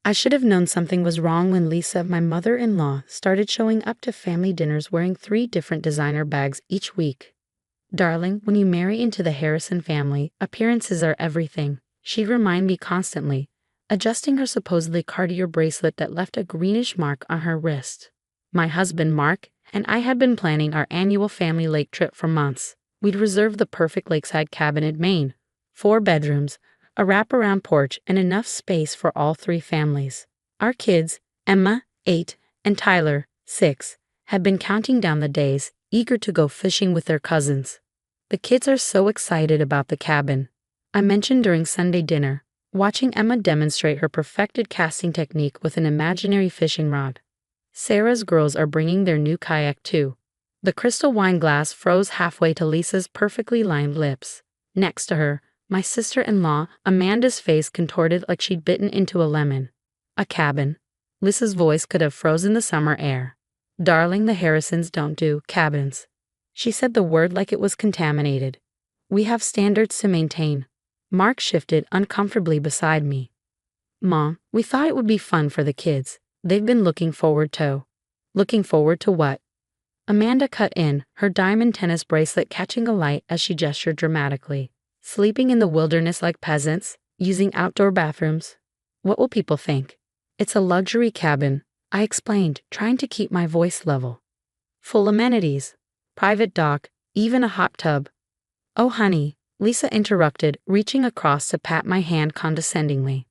I should have known something was wrong when Lisa, my mother-in-law, started showing up to family dinners wearing 3 different designer bags each week. Darling, when you marry into the Harrison family, appearances are everything, she'd remind me constantly, adjusting her supposedly Cartier bracelet that left a greenish mark on her wrist. My husband, Mark, and I had been planning our annual family lake trip for months. We'd reserved the perfect lakeside cabin in Maine. 4 bedrooms, a wraparound porch, and enough space for all 3 families. Our kids, Emma, 8, and Tyler, 6, had been counting down the days, eager to go fishing with their cousins. The kids are so excited about the cabin, I mentioned during Sunday dinner, watching Emma demonstrate her perfected casting technique with an imaginary fishing rod. Sarah's girls are bringing their new kayak too. The crystal wine glass froze halfway to Lisa's perfectly lined lips. Next to her, my sister-in-law, Amanda's face contorted like she'd bitten into a lemon. A cabin. Lisa's voice could have frozen the summer air. Darling, the Harrisons don't do cabins. She said the word like it was contaminated. We have standards to maintain. Mark shifted uncomfortably beside me. Mom, we thought it would be fun for the kids. They've been looking forward to. Looking forward to what? Amanda cut in, her diamond tennis bracelet catching alight as she gestured dramatically. Sleeping in the wilderness like peasants, using outdoor bathrooms. What will people think? It's a luxury cabin, I explained, trying to keep my voice level. Full amenities. Private dock, even a hot tub. Oh honey, Lisa interrupted, reaching across to pat my hand condescendingly.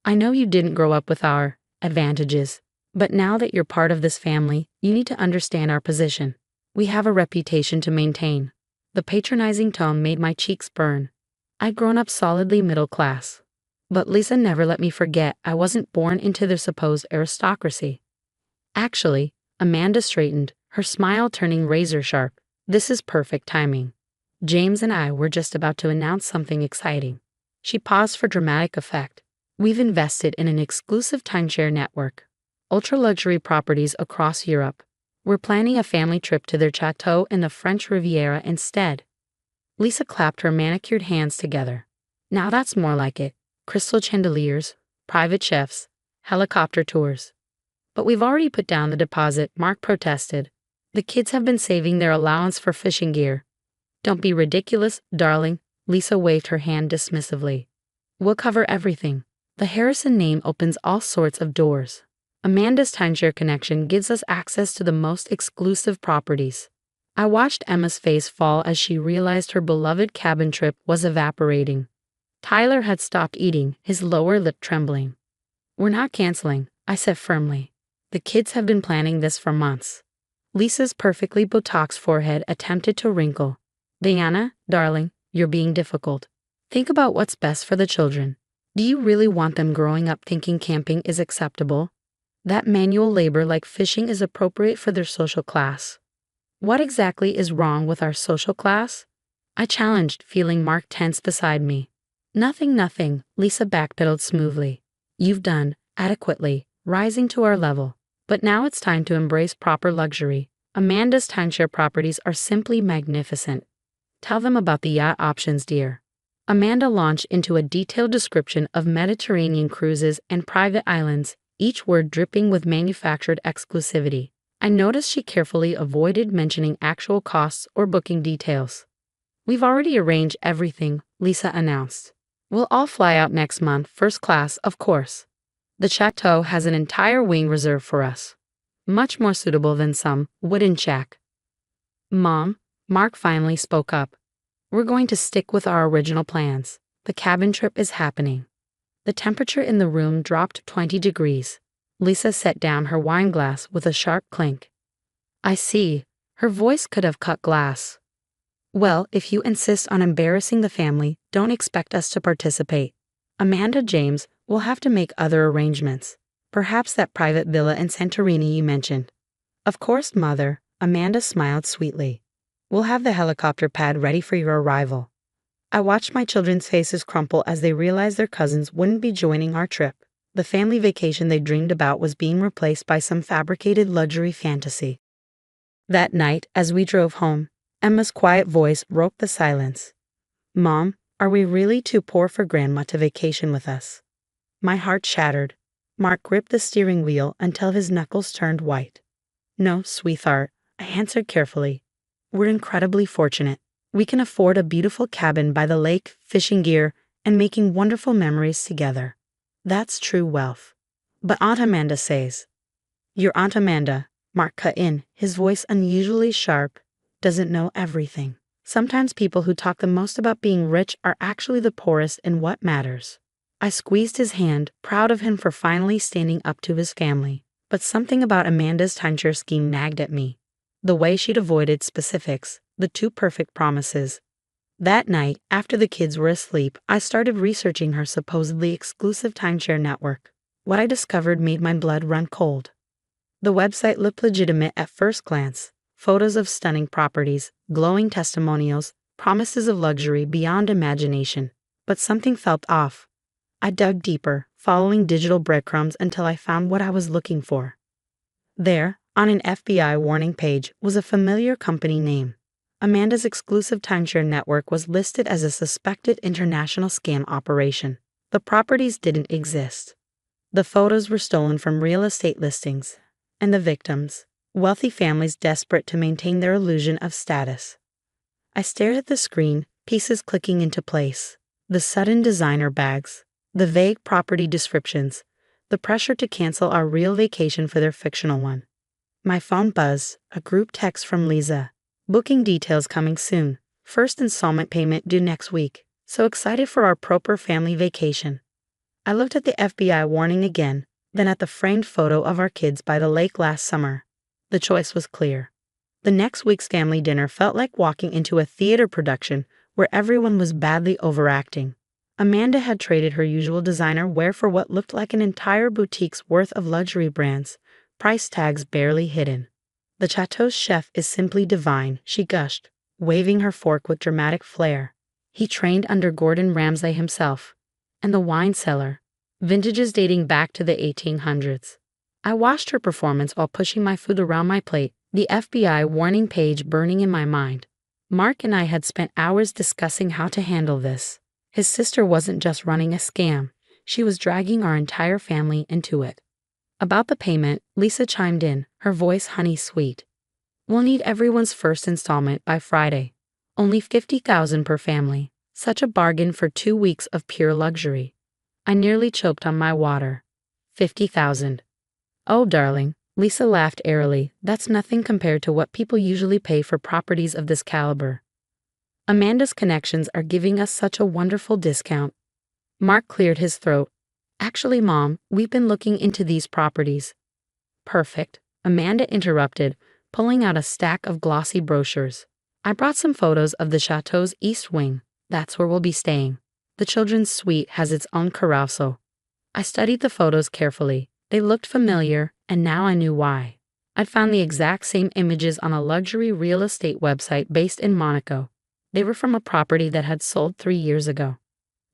I know you didn't grow up with our advantages, but now that you're part of this family, you need to understand our position. We have a reputation to maintain. The patronizing tone made my cheeks burn. I'd grown up solidly middle class. But Lisa never let me forget I wasn't born into their supposed aristocracy. Actually, Amanda straightened, her smile turning razor sharp. This is perfect timing. James and I were just about to announce something exciting. She paused for dramatic effect. We've invested in an exclusive timeshare network. Ultra-luxury properties across Europe. We're planning a family trip to their chateau in the French Riviera instead. Lisa clapped her manicured hands together. Now that's more like it. Crystal chandeliers, private chefs, helicopter tours. But we've already put down the deposit, Mark protested. The kids have been saving their allowance for fishing gear. Don't be ridiculous, darling, Lisa waved her hand dismissively. We'll cover everything. The Harrison name opens all sorts of doors. Amanda's timeshare connection gives us access to the most exclusive properties. I watched Emma's face fall as she realized her beloved cabin trip was evaporating. Tyler had stopped eating, his lower lip trembling. We're not canceling, I said firmly. The kids have been planning this for months. Lisa's perfectly Botox forehead attempted to wrinkle. Diana, darling, you're being difficult. Think about what's best for the children. Do you really want them growing up thinking camping is acceptable? That manual labor like fishing is appropriate for their social class. What exactly is wrong with our social class? I challenged, feeling Mark tense beside me. Nothing, Lisa backpedaled smoothly. You've done, adequately, rising to our level. But now it's time to embrace proper luxury. Amanda's timeshare properties are simply magnificent. Tell them about the yacht options, dear. Amanda launched into a detailed description of Mediterranean cruises and private islands, each word dripping with manufactured exclusivity. I noticed she carefully avoided mentioning actual costs or booking details. We've already arranged everything, Lisa announced. We'll all fly out next month, first class, of course. The chateau has an entire wing reserved for us. Much more suitable than some wooden shack. Mom, Mark finally spoke up. We're going to stick with our original plans. The cabin trip is happening. The temperature in the room dropped 20 degrees. Lisa set down her wine glass with a sharp clink. I see. Her voice could have cut glass. Well, if you insist on embarrassing the family, don't expect us to participate. Amanda, James, will have to make other arrangements. Perhaps that private villa in Santorini you mentioned. Of course, Mother, Amanda smiled sweetly. We'll have the helicopter pad ready for your arrival. I watched my children's faces crumple as they realized their cousins wouldn't be joining our trip. The family vacation they dreamed about was being replaced by some fabricated luxury fantasy. That night, as we drove home, Emma's quiet voice broke the silence. Mom, are we really too poor for Grandma to vacation with us? My heart shattered. Mark gripped the steering wheel until his knuckles turned white. No, sweetheart, I answered carefully. We're incredibly fortunate. We can afford a beautiful cabin by the lake, fishing gear, and making wonderful memories together. That's true wealth. But Aunt Amanda says, your Aunt Amanda, Mark cut in, his voice unusually sharp, doesn't know everything. Sometimes people who talk the most about being rich are actually the poorest in what matters. I squeezed his hand, proud of him for finally standing up to his family. But something about Amanda's timeshare scheme nagged at me. The way she'd avoided specifics, the too perfect promises. That night, after the kids were asleep, I started researching her supposedly exclusive timeshare network. What I discovered made my blood run cold. The website looked legitimate at first glance. Photos of stunning properties, glowing testimonials, promises of luxury beyond imagination. But something felt off. I dug deeper, following digital breadcrumbs until I found what I was looking for. There, on an FBI warning page, was a familiar company name. Amanda's exclusive timeshare network was listed as a suspected international scam operation. The properties didn't exist. The photos were stolen from real estate listings. And the victims, wealthy families desperate to maintain their illusion of status. I stared at the screen, pieces clicking into place. The sudden designer bags. The vague property descriptions, the pressure to cancel our real vacation for their fictional one. My phone buzzed, a group text from Lisa. Booking details coming soon. First installment payment due next week. So excited for our proper family vacation. I looked at the FBI warning again, then at the framed photo of our kids by the lake last summer. The choice was clear. The next week's family dinner felt like walking into a theater production where everyone was badly overacting. Amanda had traded her usual designer wear for what looked like an entire boutique's worth of luxury brands, price tags barely hidden. The Chateau's chef is simply divine, she gushed, waving her fork with dramatic flair. He trained under Gordon Ramsay himself. And the wine cellar, vintages dating back to the 1800s. I watched her performance while pushing my food around my plate, the FBI warning page burning in my mind. Mark and I had spent hours discussing how to handle this. His sister wasn't just running a scam, she was dragging our entire family into it. About the payment, Lisa chimed in, her voice honey-sweet. We'll need everyone's first installment by Friday. Only $50,000 per family. Such a bargain for 2 weeks of pure luxury. I nearly choked on my water. $50,000. Oh, darling, Lisa laughed airily. That's nothing compared to what people usually pay for properties of this caliber. Amanda's connections are giving us such a wonderful discount. Mark cleared his throat. Actually, Mom, we've been looking into these properties. Perfect, Amanda interrupted, pulling out a stack of glossy brochures. I brought some photos of the Chateau's East Wing. That's where we'll be staying. The children's suite has its own carousel. I studied the photos carefully. They looked familiar, and now I knew why. I'd found the exact same images on a luxury real estate website based in Monaco. They were from a property that had sold 3 years ago.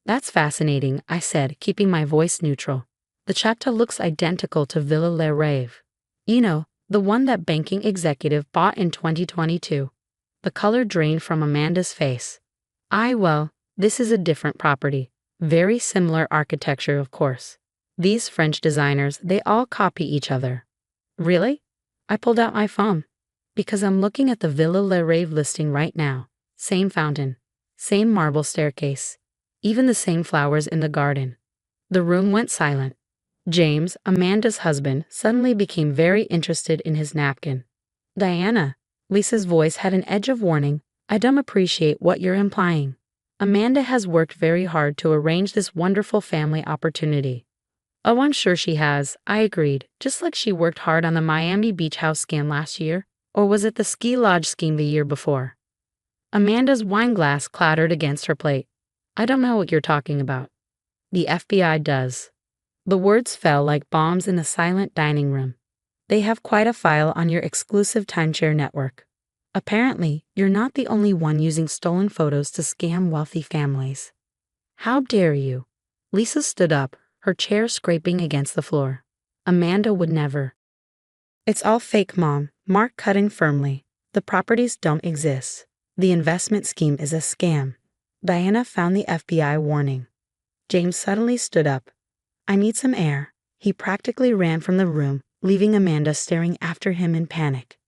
That's fascinating, I said, keeping my voice neutral. The Chateau looks identical to Villa Le Rêve. You know, the one that banking executive bought in 2022. The color drained from Amanda's face. Well, this is a different property. Very similar architecture, of course. These French designers, they all copy each other. Really? I pulled out my phone. Because I'm looking at the Villa Le Rêve listing right now. Same fountain. Same marble staircase. Even the same flowers in the garden. The room went silent. James, Amanda's husband, suddenly became very interested in his napkin. Diana, Lisa's voice had an edge of warning. I don't appreciate what you're implying. Amanda has worked very hard to arrange this wonderful family opportunity. Oh, I'm sure she has, I agreed, just like she worked hard on the Miami Beach house scam last year. Or was it the ski lodge scheme the year before? Amanda's wine glass clattered against her plate. I don't know what you're talking about. The FBI does. The words fell like bombs in a silent dining room. They have quite a file on your exclusive timeshare network. Apparently, you're not the only one using stolen photos to scam wealthy families. How dare you? Lisa stood up, her chair scraping against the floor. Amanda would never. It's all fake, Mom, Mark cut in firmly. The properties don't exist. The investment scheme is a scam. Diana found the FBI warning. James suddenly stood up. I need some air. He practically ran from the room, leaving Amanda staring after him in panic.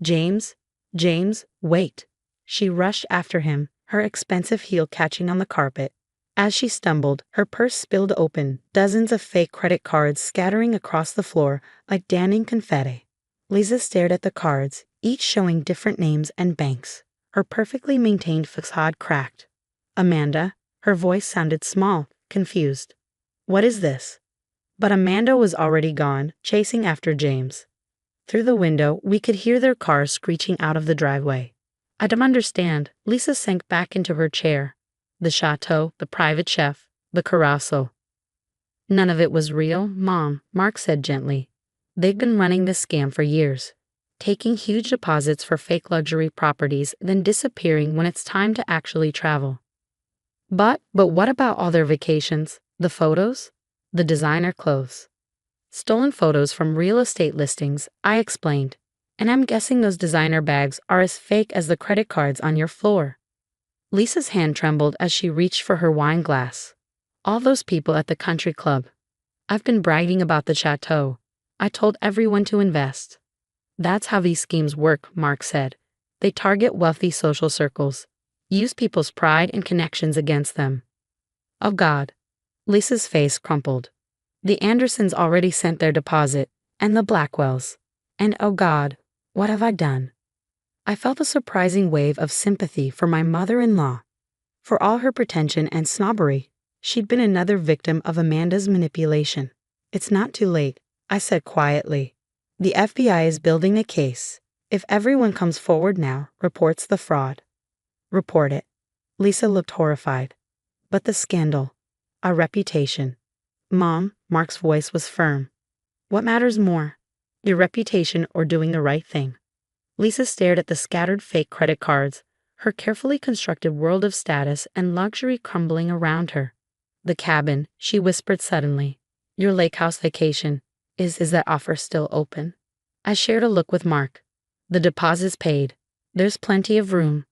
James? James, wait. She rushed after him, her expensive heel catching on the carpet. As she stumbled, her purse spilled open, dozens of fake credit cards scattering across the floor like damning confetti. Lisa stared at the cards, each showing different names and banks, her perfectly maintained facade cracked. Amanda? Her voice sounded small, confused. What is this? But Amanda was already gone, chasing after James. Through the window, we could hear their cars screeching out of the driveway. I don't understand. Lisa sank back into her chair. The chateau, the private chef, the carousel. None of it was real, Mom, Mark said gently. They've been running this scam for years, taking huge deposits for fake luxury properties, then disappearing when it's time to actually travel. But what about all their vacations, the photos, the designer clothes? Stolen photos from real estate listings, I explained. And I'm guessing those designer bags are as fake as the credit cards on your floor. Lisa's hand trembled as she reached for her wine glass. All those people at the country club. I've been bragging about the chateau. I told everyone to invest. That's how these schemes work, Mark said. They target wealthy social circles, use people's pride and connections against them. Oh God. Lisa's face crumpled. The Andersons already sent their deposit, and the Blackwells. And oh God, what have I done? I felt a surprising wave of sympathy for my mother-in-law. For all her pretension and snobbery, she'd been another victim of Amanda's manipulation. It's not too late, I said quietly. The FBI is building a case. If everyone comes forward now, reports the fraud. Report it. Lisa looked horrified. But the scandal, our reputation. Mom, Mark's voice was firm. What matters more, your reputation or doing the right thing? Lisa stared at the scattered fake credit cards, her carefully constructed world of status and luxury crumbling around her. The cabin, she whispered suddenly. Your lake house vacation. Is that offer still open? I shared a look with Mark. The deposit's paid. There's plenty of room.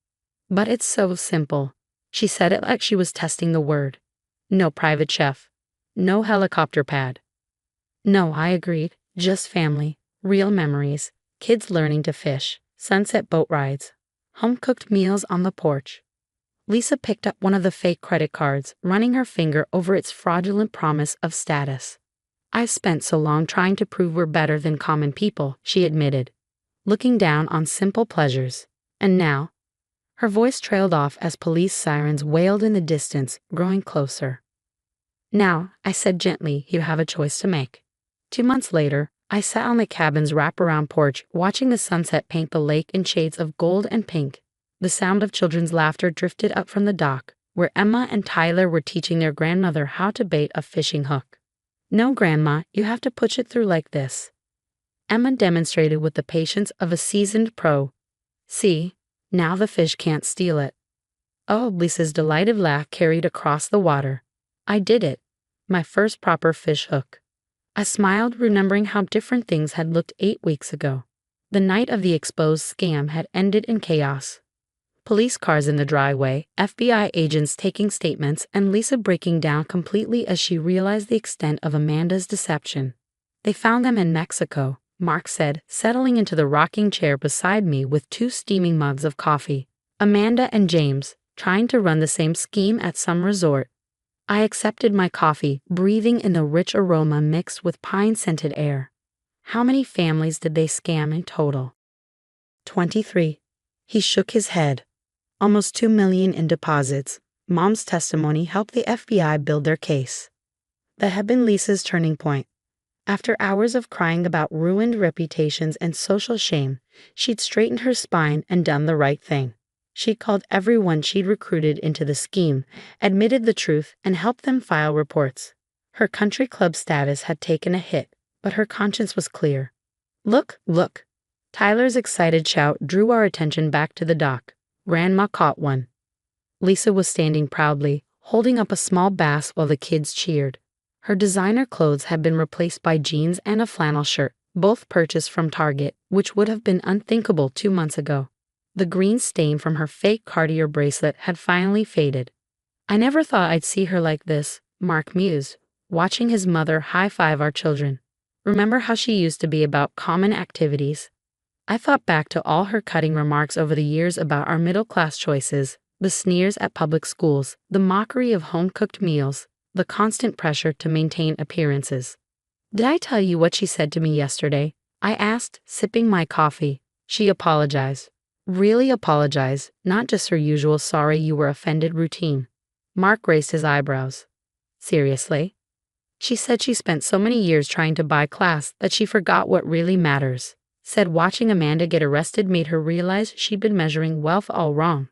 But it's so simple. She said it like she was testing the word. No private chef. No helicopter pad. No, I agreed. Just family, real memories, kids learning to fish, sunset boat rides, home-cooked meals on the porch. Lisa picked up one of the fake credit cards, running her finger over its fraudulent promise of status. I've spent so long trying to prove we're better than common people, she admitted, looking down on simple pleasures. And now? Her voice trailed off as police sirens wailed in the distance, growing closer. Now, I said gently, you have a choice to make. 2 months later, I sat on the cabin's wraparound porch, watching the sunset paint the lake in shades of gold and pink. The sound of children's laughter drifted up from the dock, where Emma and Tyler were teaching their grandmother how to bait a fishing hook. No, Grandma, you have to push it through like this. Emma demonstrated with the patience of a seasoned pro. See, now the fish can't steal it. Oh, Lisa's delighted laugh carried across the water. I did it. My first proper fish hook. I smiled, remembering how different things had looked 8 weeks ago. The night of the exposed scam had ended in chaos. Police cars in the driveway, FBI agents taking statements, and Lisa breaking down completely as she realized the extent of Amanda's deception. They found them in Mexico, Mark said, settling into the rocking chair beside me with 2 steaming mugs of coffee. Amanda and James, trying to run the same scheme at some resort. I accepted my coffee, breathing in the rich aroma mixed with pine-scented air. How many families did they scam in total? 23. He shook his head. Almost $2 million in deposits. Mom's testimony helped the FBI build their case. That had been Lisa's turning point. After hours of crying about ruined reputations and social shame, she'd straightened her spine and done the right thing. She called everyone she'd recruited into the scheme, admitted the truth, and helped them file reports. Her country club status had taken a hit, but her conscience was clear. Look, look! Tyler's excited shout drew our attention back to the dock. Grandma caught one. Lisa was standing proudly, holding up a small bass while the kids cheered. Her designer clothes had been replaced by jeans and a flannel shirt, both purchased from Target, which would have been unthinkable 2 months ago. The green stain from her fake Cartier bracelet had finally faded. I never thought I'd see her like this, Mark mused, watching his mother high-five our children. Remember how she used to be about common activities? I thought back to all her cutting remarks over the years about our middle-class choices, the sneers at public schools, the mockery of home-cooked meals, the constant pressure to maintain appearances. Did I tell you what she said to me yesterday? I asked, sipping my coffee. She apologized. Really apologized, not just her usual sorry you were offended routine. Mark raised his eyebrows. Seriously? She said she spent so many years trying to buy class that she forgot what really matters. Said watching Amanda get arrested made her realize she'd been measuring wealth all wrong.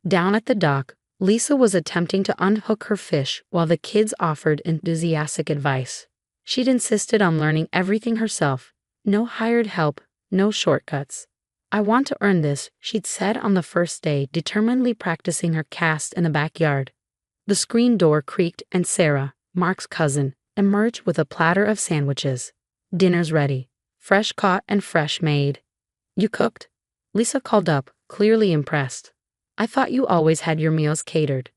Down at the dock, Lisa was attempting to unhook her fish while the kids offered enthusiastic advice. She'd insisted on learning everything herself. No hired help, no shortcuts. I want to earn this, she'd said on the first day, determinedly practicing her cast in the backyard. The screen door creaked and Sarah, Mark's cousin, emerged with a platter of sandwiches. Dinner's ready. Fresh caught and fresh made. You cooked? Lisa called up, clearly impressed. I thought you always had your meals catered.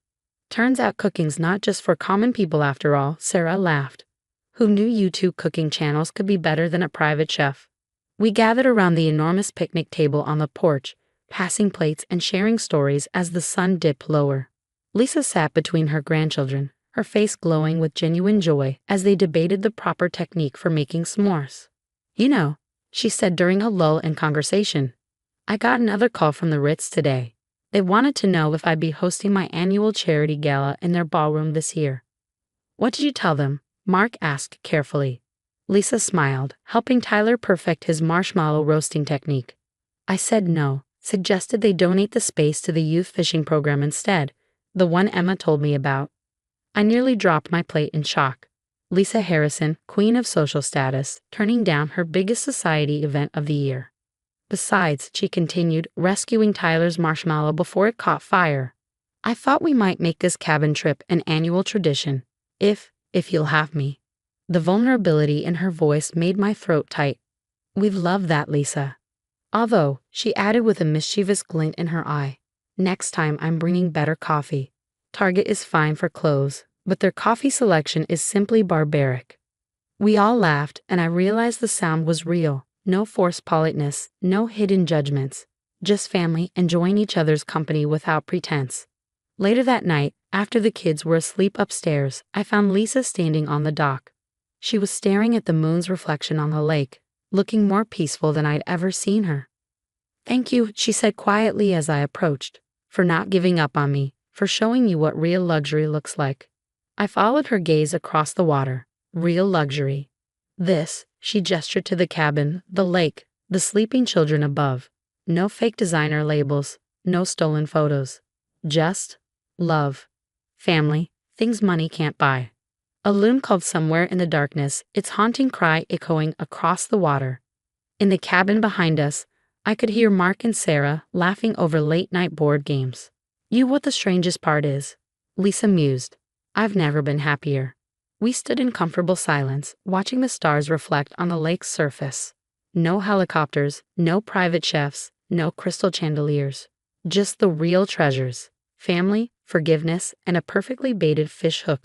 Turns out cooking's not just for common people after all, Sarah laughed. Who knew YouTube cooking channels could be better than a private chef? We gathered around the enormous picnic table on the porch, passing plates and sharing stories as the sun dipped lower. Lisa sat between her grandchildren, her face glowing with genuine joy as they debated the proper technique for making s'mores. You know, she said during a lull in conversation, I got another call from the Ritz today. They wanted to know if I'd be hosting my annual charity gala in their ballroom this year. What did you tell them? Mark asked carefully. Lisa smiled, helping Tyler perfect his marshmallow roasting technique. I said no, suggested they donate the space to the youth fishing program instead, the one Emma told me about. I nearly dropped my plate in shock. Lisa Harrison, queen of social status, turning down her biggest society event of the year. Besides, she continued, rescuing Tyler's marshmallow before it caught fire. I thought we might make this cabin trip an annual tradition, if you'll have me. The vulnerability in her voice made my throat tight. We've loved that, Lisa. Although, she added with a mischievous glint in her eye, next time I'm bringing better coffee. Target is fine for clothes, but their coffee selection is simply barbaric. We all laughed, and I realized the sound was real. No forced politeness, no hidden judgments. Just family enjoying each other's company without pretense. Later that night, after the kids were asleep upstairs, I found Lisa standing on the dock. She was staring at the moon's reflection on the lake, looking more peaceful than I'd ever seen her. Thank you, she said quietly as I approached, for not giving up on me, for showing you what real luxury looks like. I followed her gaze across the water. Real luxury. This, she gestured to the cabin, the lake, the sleeping children above. No fake designer labels, no stolen photos. Just love. Family, things money can't buy. A loon called somewhere in the darkness, its haunting cry echoing across the water. In the cabin behind us, I could hear Mark and Sarah laughing over late-night board games. You what the strangest part is? Lisa mused. I've never been happier. We stood in comfortable silence, watching the stars reflect on the lake's surface. No helicopters, no private chefs, no crystal chandeliers. Just the real treasures. Family, forgiveness, and a perfectly baited fish hook